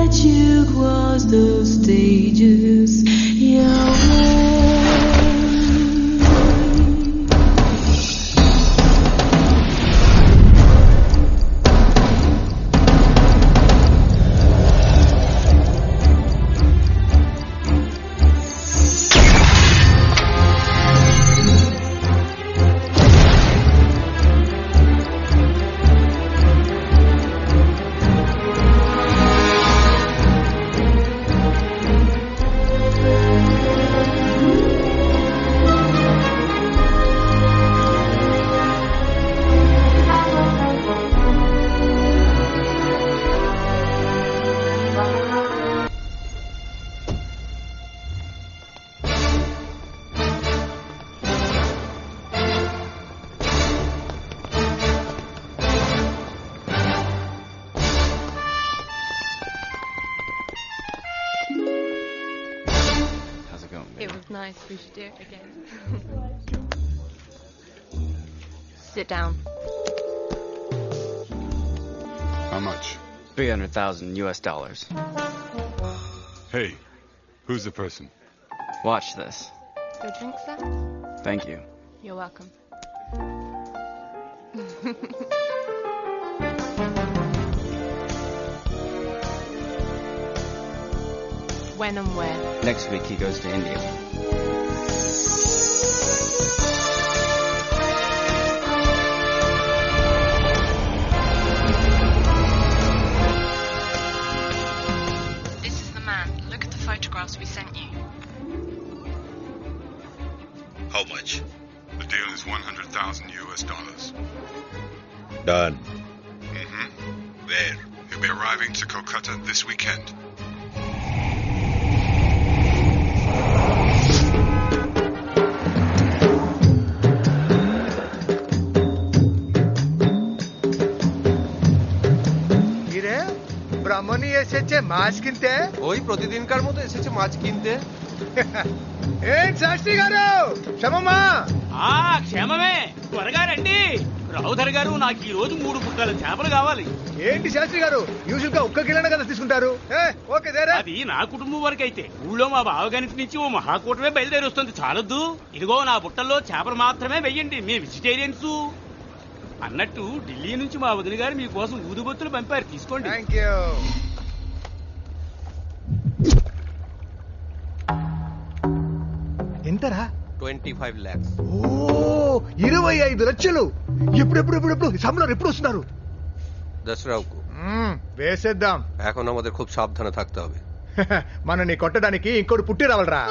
let you cross those stages your way. It was nice. We should do it again. Sit down. How much? $300,000 US. Hey, who's the person? Watch this. Your drink, sir? Thank you. You're welcome. When and where? Next week he goes to India. This is the man. Look at the photographs we sent you. How much? The deal is $100,000 US. Done. Mm-hmm. Where? He'll be arriving to Kolkata this weekend. ব্রাহ্মণী এসেছে মাছ কিনতে। ওই প্রতিদিনকার মতো এসেছে মাছ কিনতে। ఏం శాస్త్రి గారు, క్షమమా? క్షేమమే, త్వరగా రండి. రావుధర్ గారు, నాకు ఈ రోజు 3 బుక్కల చేపలు కావాలి. ఏంటి శాస్త్రి గారు, యూజువల్ గా ఒక్క కిలోనే కదా తీసుకుంటారు? ఓకే దేరా. అది నా కుటుంబం వరకు అయితే, ఊళ్ళో మా బావగారి నుంచి ఓ మహాకూటమే బయలుదేరి వస్తుంది. చాలొద్దు, ఇదిగో నా బుట్టల్లో చేపలు మాత్రమే వెయ్యండి, మేము వెజిటేరియన్స్. అన్నట్టు ఢిల్లీ నుంచి మా వదిన గారు మీకోసం ఊదుబొత్తులు పంపారు, తీసుకోండి. థాంక్యూ. ఎంతరా? 25 lakhs. ఓ 25 లక్షలు. ఎప్పుడు సంబళం ఎప్పుడు వస్తున్నారు? దసరాకు వేసేద్దాం. এখন আমাদের খুব সাবধানে থাকতে হবে. మనని కొట్టడానికి ఇంకోటి పుట్టి రావాలరా.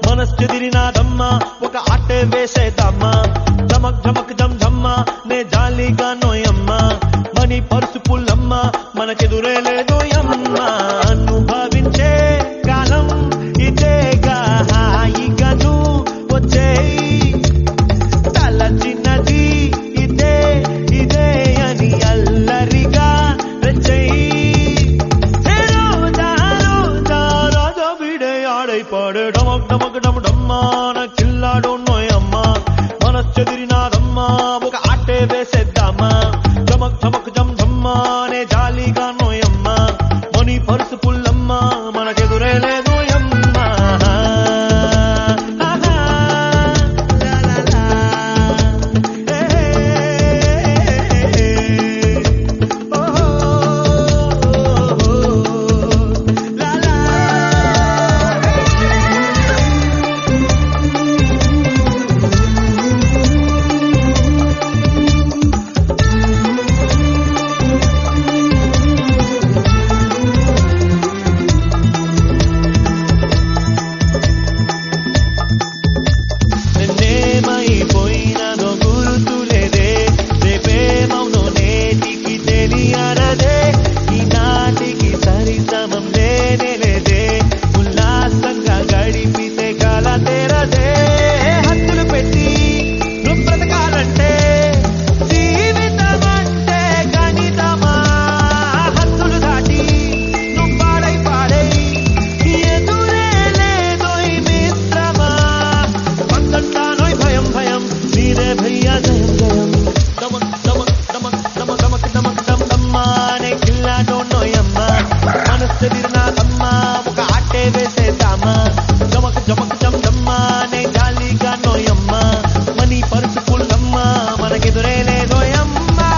మనస్చెదిరినాదమ్మా ఒక ఆటే వేసేదమ్మా జమక్ జమక్ జమ్ జమ్మా నే జాలిగా నోయమ్మా మనీ పర్సు పుల్లమ్మ మనకెదురే లేదోయమ్మా అనుభవించే కాలం ఇదేగా హాయిగా నువ్వు వచ్చేయి తలచిన్నది ఇదే ఇదే అని అల్లరిగా రెచ్చయి రాజా వీడే ఆడైపాడే డమక్ డమక్ డమ్ డమ్మా నా చిల్లాడో నోయమ్మా మనస్చెదిరినాదమ్మా ఒక ఆటే వేసేద్దామా జమక్ జమక్ జమ్ జమ్మా నే జాలిగా నోయమ్మా మనీ పర్సు పుల్లమ్మా చెదిరినాదమ్మా ఒక ఆటే వేసేద్దామా జమక్ జమక్ జమ్ జమ్మా నే జాలీగా నోయమ్మా మనీ పరుసు పుల్లమ్మా మనకెదురే లేదోయమ్మా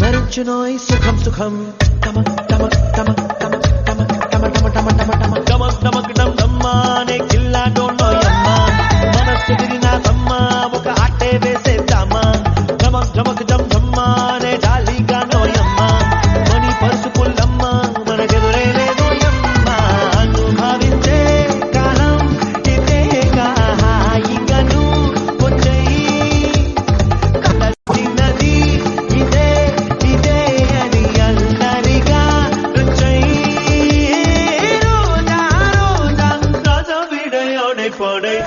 భరించునోయ్ సుఖం సుఖం టమక్ టమక్ టమక్ టమక్ టమక్ టమక్ టమక్ టమక్ టమక్ టమక్ టమక్ డమ్ డమ్మానే కిల్లా డోన్నోయమ్మా మనస్సు తిరినాదమ్మా ఒక ఆటే వేసేద్దామా టమక్ టమక్ డమ్ డమ్మానే జాలీగా నోయమ్మా మనీ పరుసు పుల్లమ్మా మనకెదురే లేదోయమ్మా అనుభవించే కాలం ఇదేగా హాయిగను వచ్చేయి కలసినది ఇదే ఇదే అని అల్లరిగా రుచయి రోజా రోజా రాజా విడయోడే పడే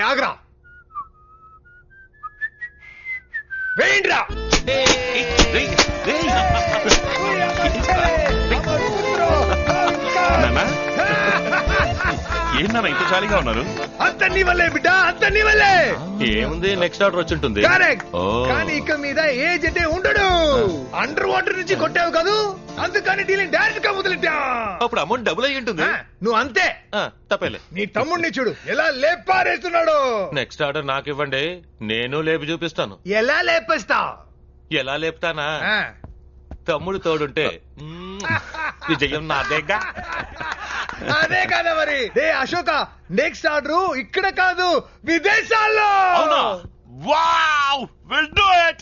ఆగ్రా వేయండిరా ఏంటన్నా ఇంత జాలీగా ఉన్నారు? అంత నీ వల్లే బిడ్డ, అంత నీ వల్లే. ఏముంది, నెక్స్ట్ ఆర్డర్ వచ్చి ఉంటుంది. కరెక్ట్. కానీ ఇక మీద ఏజ్ అంటే ఉండడు. అండర్ వాటర్ నుంచి కొట్టావు కాదు, అందుకని డీలింగ్ డైరెక్ట్ గా మొదలెట్టా. అప్పుడు అమౌంట్ డబుల్ అయ్యి ఉంటుంది. నువ్వు అంతే తప్పేలే. నీ తమ్ముడిని చూడు ఎలా లేపారేస్తున్నాడు. నెక్స్ట్ ఆర్డర్ నాకు ఇవ్వండి, నేను లేపి చూపిస్తాను. ఎలా లేపేస్తా? ఎలా లేపుతానా, తమ్ముడు తోడుంటే విజయం నాదేగా. అదే కదా మరి. అశోక, నెక్స్ట్ ఆర్డర్ ఇక్కడ కాదు, విదేశాల్లో. Wow, will do it.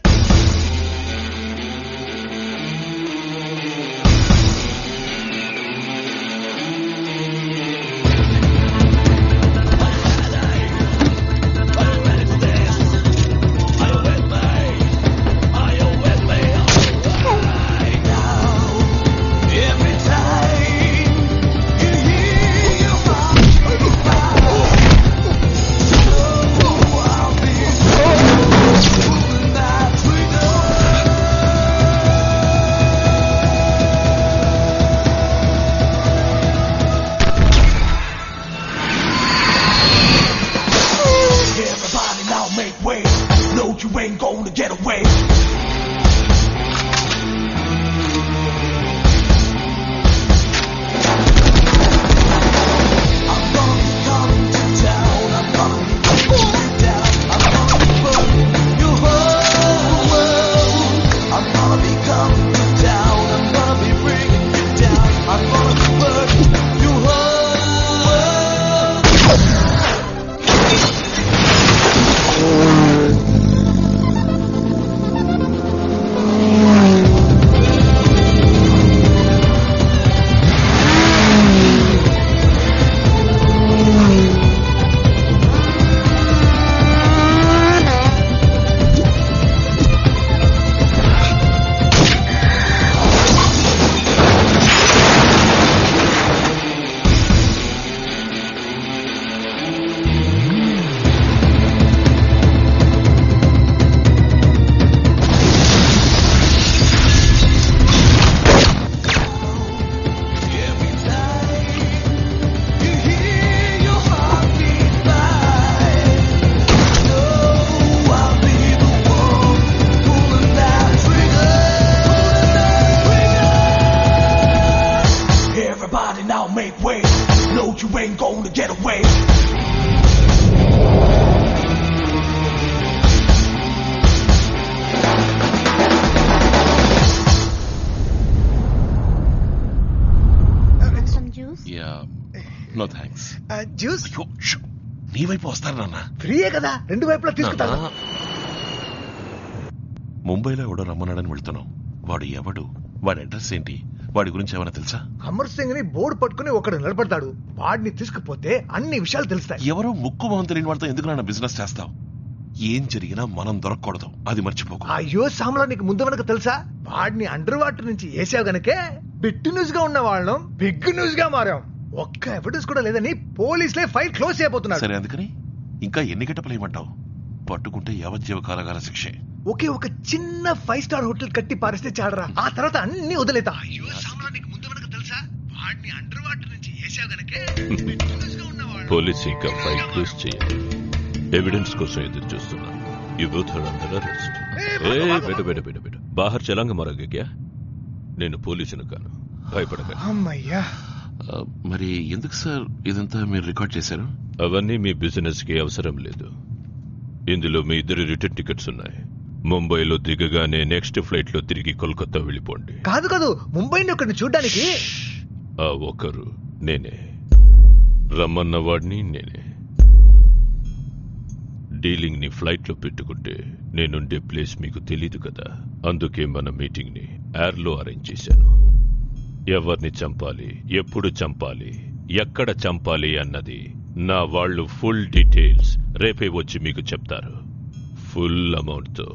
Dream ain't gonna get away. Some juice? Yeah no thanks. Juice నీ వైపు వస్తారు నాన్న. ఫ్రీయే కదా, రెండు వైపులా తీసుకుంటా. ముంబైలో ఎవడో రమ్మన్నాడని వెళ్తున్నాం. వాడు ఎవడు, వాడి అడ్రస్ ఏంటి, వాడి గురించి ఏమైనా తెలుసా? అమర్ సింగ్ ని బోర్డు పట్టుకుని ఒకడు నిలబడతాడు. వాడిని తీసుకుపోతే అన్ని విషయాలు తెలుస్తాయి. ఎవరో ముక్కు మొహం తెలియని వాడితో ఎందుకు నాన్న బిజినెస్ చేస్తావు? ఏం జరిగినా మనం దొరకకూడదు, అది మర్చిపోకు. అయ్యో సామ్లా, నీకు ముందు వెనక తెలుసా? వాడిని అండర్ వాటర్ నుంచి వేసావు గనకే బిట్ న్యూస్ గా ఉన్న వాళ్ళం బిగ్ న్యూస్ గా మారాం. ఒక్క ఎవిడెన్స్ కూడా లేదని పోలీసులే ఫైల్ క్లోజ్ చేయబోతున్నారు. సరే, అందుకని ఇంకా ఎన్ని గంటలు ఏమంటావు? పట్టుకుంటే యావజ్జీవ కారాగార శిక్షే. ఒకే ఒక చిన్న 5 స్టార్ హోటల్ కట్టి పారిస్తే చాడరా, ఆ తర్వాత అన్ని వదిలేతా. అయ్యో సామ్లా, నీకు ముందు వెనక తెలుసా? వాడిని అండర్ వాటర్ నుంచి వేసావు గనకే బిట్ న్యూస్ గా ఉన్న వాళ్ళం. పోలీస్ ఇంకా ఫైల్ క్లోజ్ చేయాలి. ఎవిడెన్స్ కోసం ఎదురు చూస్తున్నాం. You both are under arrest. బెట బాహర్ చలాంగ మరగా క్యా? నేను పోలీసును కాను, భయపడక. అమ్మయ్యా. మరి ఎందుకు సార్ ఇదంతా మీరు రికార్డ్ చేశారు? అవన్నీ మీ బిజినెస్ కి అవసరం లేదు. ఇందులో మీ ఇద్దరు రిటర్న్ టికెట్స్ ఉన్నాయి. ముంబైలో దిగగానే నెక్స్ట్ ఫ్లైట్ లో తిరిగి కోల్కతా వెళ్ళిపోండి. కాదు కాదు, ముంబైని ఒకరిని చూడ్డానికి. ఆ ఒకరు నేనే, రమ్మన్న వాడిని నేనే. డీలింగ్ ని ఫ్లైట్ లో పెట్టుకుంటే నేనుండే ప్లేస్ మీకు తెలీదు కదా, అందుకే మన మీటింగ్ ని ఎయిర్ లో అరేంజ్ చేశాను. ఎవరిని చంపాలి, ఎప్పుడు చంపాలి, ఎక్కడ చంపాలి అన్నది నా వాళ్ళు ఫుల్ డీటెయిల్స్ రేపే వచ్చి మీకు చెప్తారు, ఫుల్ అమౌంట్ తో.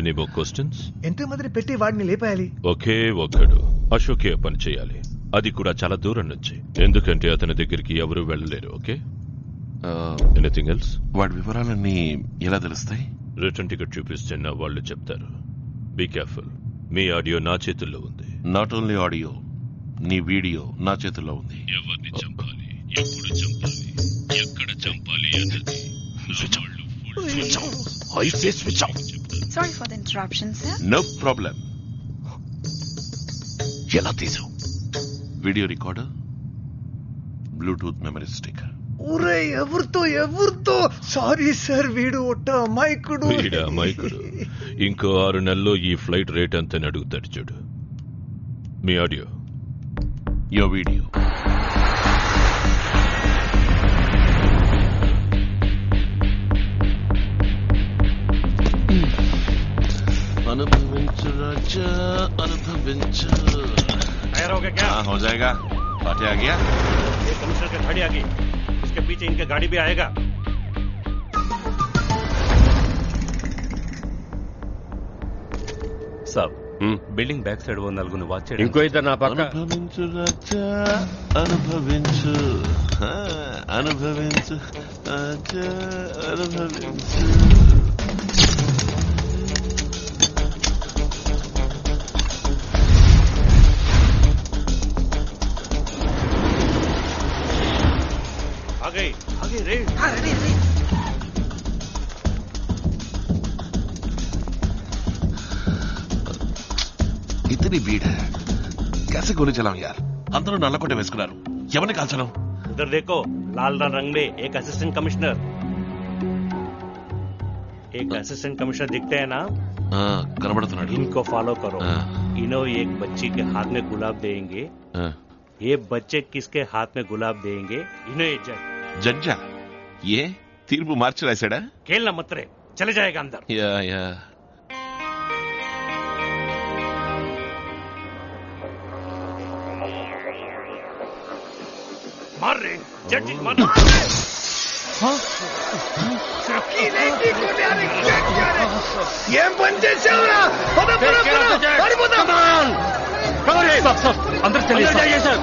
Any more questions? ఎంతమందిని పెట్టి వాడిని లేపేయాలి? ఒకే ఒక్కడు అశోకే పని చేయాలి, అది కూడా చాలా దూరం నుంచి, ఎందుకంటే అతని దగ్గరికి ఎవరు వెళ్ళలేరు. Okay, anything else? వాడి వివరాలన్నీ ఎలా తెలుస్తాయి? రిటర్న్ టికెట్ చూపిస్తే నా వాళ్ళు చెప్తారు. బీ కేర్ఫుల్, మీ ఆడియో నా చేతుల్లో ఉంది. నాట్ ఓన్లీ ఆడియో, నీ వీడియో నా చేతుల్లో ఉంది. ఎవరిని చంపాలి, ఎప్పుడు చంపాలి, ఎక్కడ చంపాలి అన్నది Sorry for the interruption, sir. No problem. ఎలా తీసావు? Video recorder, bluetooth memory stick. ఊరే, ఎవరితో? సారీ సార్, వీడు ఒట్ట అమాయకుడు. ఇంకో 6 నెలల్లో ఈ ఫ్లైట్ రేట్ అంతని అడుగుతాడు చూడు. మీ ఆడియో, యో వీడియో. అనుభవించు రాజా, అనుభవించు. हो जाएगा. पार्टी आ गया. ये कमिश्नर की गाड़ी आ गई, इसके पीछे इनके गाड़ी भी आएगा. సాబ్, బిల్డింగ్ బ్యాక్ సైడ్ ఓ నలుగురిని వాచ్ చేయండి. ఇంకో ఇద్దరు నా పక్క. అనుభవించు రాజా, అనుభవించు. అనుభవించు రాజా, అనుభవించు. आगे रेड. రెడీ. इतनी भीड़ है, कैसे गोली चलाऊं यार? అందరూ నల్లకోట వేసుకున్నారు, ఎవరిని కాల్చను? उधर देखो, लाल रंग में एक असिस्टेंट कमिश्नर. एक असिस्टेंट कमिश्नर दिखते हैं ना, కనబడుతున్నాడు. इनको फॉलो करो. इन्हों एक बच्ची के हाथ में गुलाब देंगे. ये बच्चे किसके हाथ में गुलाब देंगे? इन्हें जज. జడ్జా? ఏ తీర్పు మార్చి రాశాడా? खेलना मत रे, चले जाएगा अंदर. యా मार रे, जज मार. ఏం పని చేసావురా? अंदर चलिए सर.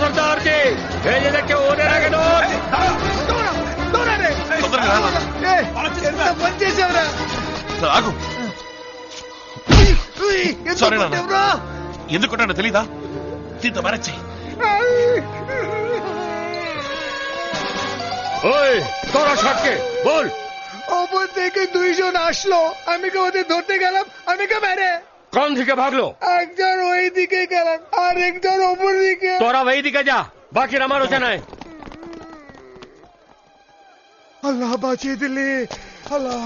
सरदार जी भेजे देखे होने लगे ఎంత పని చేసావురా? ఆగు. సారీ నాన్న, ఎందుకు కొట్టాడో తెలీదా? దీంతో మ్యారేజ్ చెయ్యి. তোরা শটকে বল. অপর থেকে 2 জন আসলো, আমি কে ওদের ধরতে গেলাম, আমি কে মেরে. कौन दिखे भाग लो একজন ওই দিকে গেলেন আর একজন ওপর দিকে तोरा वही दिखे जा बाकी रमारो चना है আল্লাহ বাঁচিয়ে দিলে আল্লাহ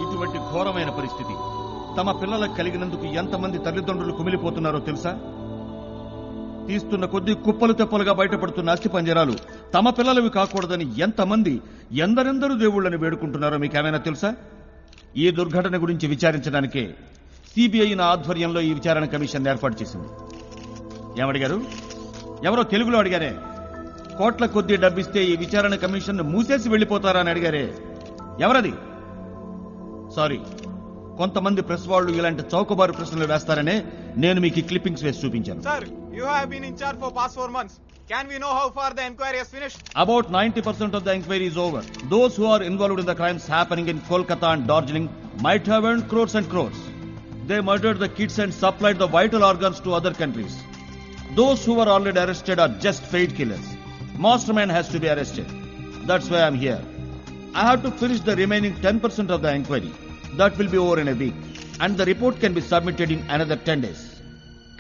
ఇటువంటి ఘోరమైన పరిస్థితి తమ పిల్లలకు కలిగినందుకు ఎంతమంది తల్లిదండ్రులు కుమిలిపోతున్నారో తెలుసా? తీస్తున్న కొద్దీ కుప్పలు తెప్పలుగా బయటపడుతున్న అస్థి పంజరాలు తమ పిల్లలవి కాకూడదని ఎంతమంది ఎందరెందరూ దేవుళ్ళని వేడుకుంటున్నారో మీకేమైనా తెలుసా? ఈ దుర్ఘటన గురించి విచారించడానికే సిబిఐ నా ఆధ్వర్యంలో ఈ విచారణ కమిషన్ ఏర్పాటు చేసింది. ఏమడిగారు? ఎవరో తెలుగులో అడిగారే. కోట్ల కొద్దీ డబ్బిస్తే ఈ విచారణ కమిషన్ మూసేసి వెళ్లిపోతారా అని అడిగారే. ఎవరది? సారీ, కొంతమంది ప్రెస్ వాళ్ళు ఇలాంటి చౌకబారు ప్రశ్నలు వేస్తారనే నేను మీకు క్లిప్పింగ్స్ వేసి చూపించాను. Sir, you have been in charge for past 4 months. Can we know how far the inquiry has finished? About 90% of the inquiry is over. Those who are involved in the crimes happening in Kolkata and Darjeeling might have earned crores and crores. They murdered the kids and supplied the vital organs to other countries. Those who were already arrested are just paid killers. Mastermind has to be arrested. That's why I'm here. I have to finish the remaining 10% of the inquiry. That will be over in a week. And the report can be submitted in another 10 days.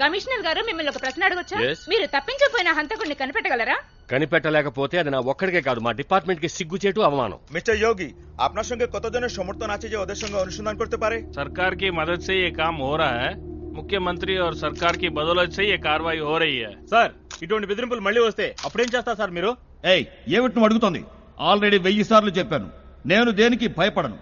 Commissioner గారు మిమ్మల్ని ఒక ప్రశ్న అడగొచ్చా? Yes. మీరు తప్పించకపోయిన హంతకుడిని కనిపెట్టగలరా? కనిపెట్టలేకపోతే అది నా ఒక్కడికే కాదు, మా డిపార్ట్మెంట్ కి సిగ్గుచేటు అవమానం. মিস্টার যোগী, আপনার সঙ্গে কতজনের সমর্থন আছে যে ওদের সঙ্গে অনুসন্ধান করতে পারে? सरकार की मदद से ये काम हो रहा है. मुख्यमंत्री और सरकार की बदौलत से ये कार्रवाई हो रही है. సార్, ఇటువంటి బెదిరింపులు మళ్ళీ వస్తే అప్పుడేం చేస్తారు సార్ మీరు? ఏయ్, ఏమిటి నువ్వు అడుగుతోంది? ఆల్రెడీ 1000 సార్లు చెప్పాను, నేను దేనికి భయపడను.